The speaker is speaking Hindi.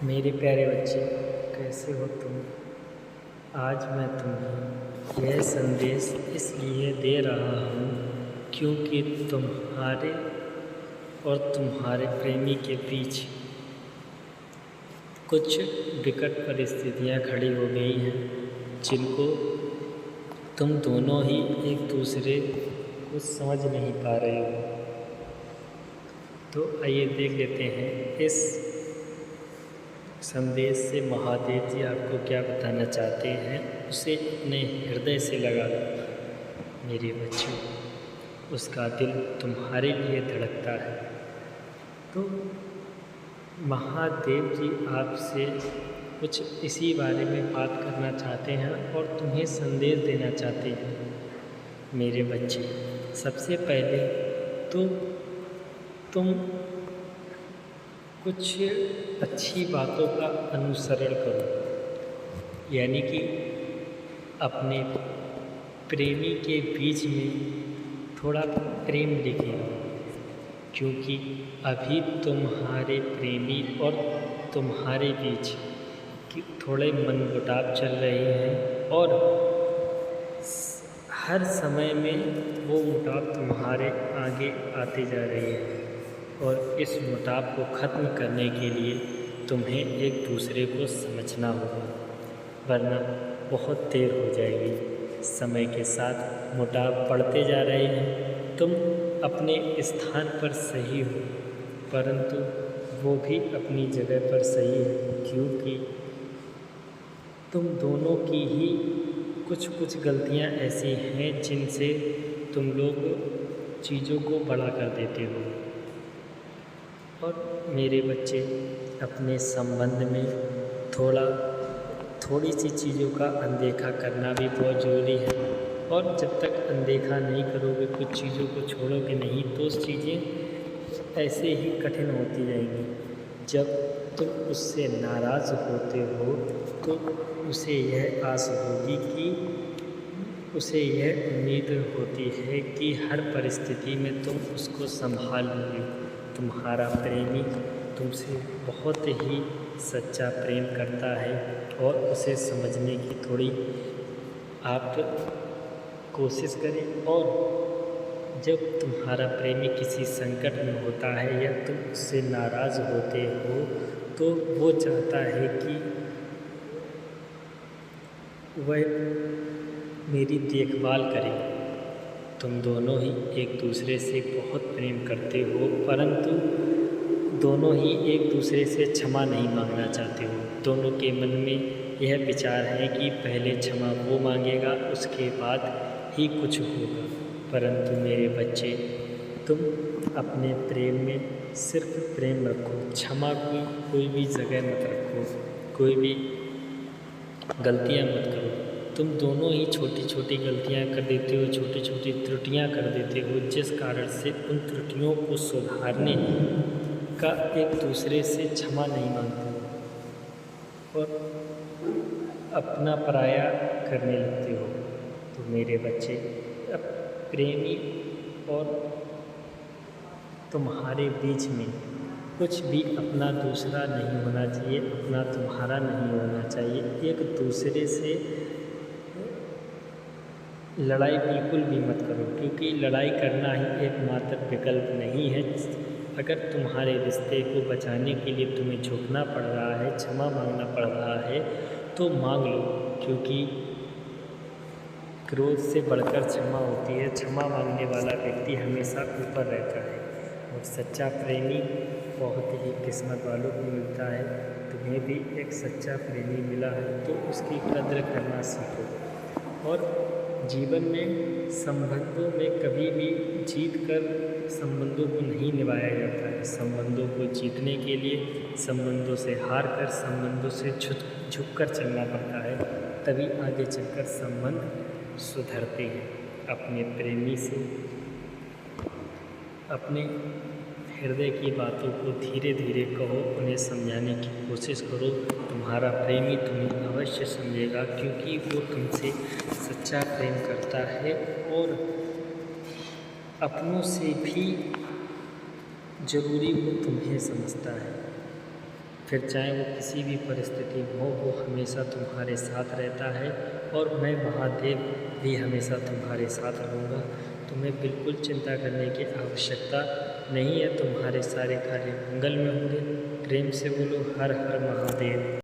मेरे प्यारे बच्चे, कैसे हो तुम? आज मैं तुम्हें यह संदेश इसलिए दे रहा हूँ क्योंकि तुम्हारे और तुम्हारे प्रेमी के बीच कुछ विकट परिस्थितियाँ खड़ी हो गई हैं जिनको तुम दोनों ही एक दूसरे को समझ नहीं पा रहे हो। तो आइए देख लेते हैं इस संदेश से महादेव जी आपको क्या बताना चाहते हैं। उसे अपने हृदय से लगा लो मेरे बच्चों, उसका दिल तुम्हारे लिए धड़कता है। तो महादेव जी आपसे कुछ इसी बारे में बात करना चाहते हैं और तुम्हें संदेश देना चाहते हैं। मेरे बच्चे, सबसे पहले तो तुम कुछ अच्छी बातों का अनुसरण करो, यानी कि अपने प्रेमी के बीच में थोड़ा प्रेम दिखे, क्योंकि अभी तुम्हारे प्रेमी और तुम्हारे बीच थोड़े मनमुटाव चल रहे हैं और हर समय में वो मुटाव तुम्हारे आगे आते जा रहे हैं और इस मुटाव को ख़त्म करने के लिए तुम्हें एक दूसरे को समझना होगा, वरना बहुत देर हो जाएगी। समय के साथ मुटाव बढ़ते जा रहे हैं। तुम अपने स्थान पर सही हो, परंतु वो भी अपनी जगह पर सही है, क्योंकि तुम दोनों की ही कुछ गलतियां ऐसी हैं जिनसे तुम लोग चीज़ों को बड़ा कर देते हो। और मेरे बच्चे, अपने संबंध में थोड़ी सी चीज़ों का अनदेखा करना भी बहुत ज़रूरी है। और जब तक अनदेखा नहीं करोगे, कुछ चीज़ों को छोड़ोगे नहीं, तो चीज़ें ऐसे ही कठिन होती जाएंगी। जब तुम उससे नाराज़ होते हो तो उसे यह आस होगी कि उसे यह उम्मीद होती है कि हर परिस्थिति में तुम उसको संभालोगे। तुम्हारा प्रेमी तुमसे बहुत ही सच्चा प्रेम करता है और उसे समझने की थोड़ी आप कोशिश करें। और जब तुम्हारा प्रेमी किसी संकट में होता है या तुम उससे नाराज़ होते हो तो वो चाहता है कि वह मेरी देखभाल करे। तुम दोनों ही एक दूसरे से बहुत प्रेम करते हो, परंतु दोनों ही एक दूसरे से क्षमा नहीं मांगना चाहते हो। दोनों के मन में यह विचार है कि पहले क्षमा वो मांगेगा, उसके बाद ही कुछ होगा। परंतु मेरे बच्चे, तुम अपने प्रेम में सिर्फ प्रेम रखो, क्षमा की कोई भी जगह मत रखो, कोई भी गलतियाँ मत करो। तुम दोनों ही छोटी छोटी गलतियाँ कर देते हो, छोटी छोटी त्रुटियाँ कर देते हो, जिस कारण से उन त्रुटियों को सुधारने का एक दूसरे से क्षमा नहीं मांगते हो और अपना पराया करने लगते हो। तो मेरे बच्चे, अब प्रेमी और तुम्हारे बीच में कुछ भी अपना दूसरा नहीं होना चाहिए, अपना तुम्हारा नहीं होना चाहिए। एक दूसरे से लड़ाई बिल्कुल भी मत करो, क्योंकि लड़ाई करना ही एकमात्र विकल्प नहीं है। अगर तुम्हारे रिश्ते को बचाने के लिए तुम्हें झुकना पड़ रहा है, क्षमा मांगना पड़ रहा है, तो मांग लो, क्योंकि क्रोध से बढ़कर क्षमा होती है। क्षमा मांगने वाला व्यक्ति हमेशा ऊपर रहता है और सच्चा प्रेमी बहुत ही किस्मत वालों को मिलता है। तुम्हें भी एक सच्चा प्रेमी मिला है तो उसकी कद्र करना सीखो। और जीवन में संबंधों में कभी भी जीत कर संबंधों को नहीं निभाया जाता है। संबंधों को जीतने के लिए संबंधों से हार कर, संबंधों से झुक कर चलना पड़ता है, तभी आगे चलकर संबंध सुधरते हैं। अपने प्रेमी से अपने हृदय की बातों को धीरे धीरे कहो, उन्हें समझाने की कोशिश करो। तुम्हारा प्रेमी तुम्हें अवश्य समझेगा, क्योंकि वो तुमसे सच्चा प्रेम करता है और अपनों से भी ज़रूरी वो तुम्हें समझता है। फिर चाहे वो किसी भी परिस्थिति में हो, वो हमेशा तुम्हारे साथ रहता है और मैं महादेव भी हमेशा तुम्हारे साथ रहूँगा। तुम्हें बिल्कुल चिंता करने की आवश्यकता नहीं है, तुम्हारे सारे कार्य मंगल में होंगे। प्रेम से बोलो हर हर महादेव।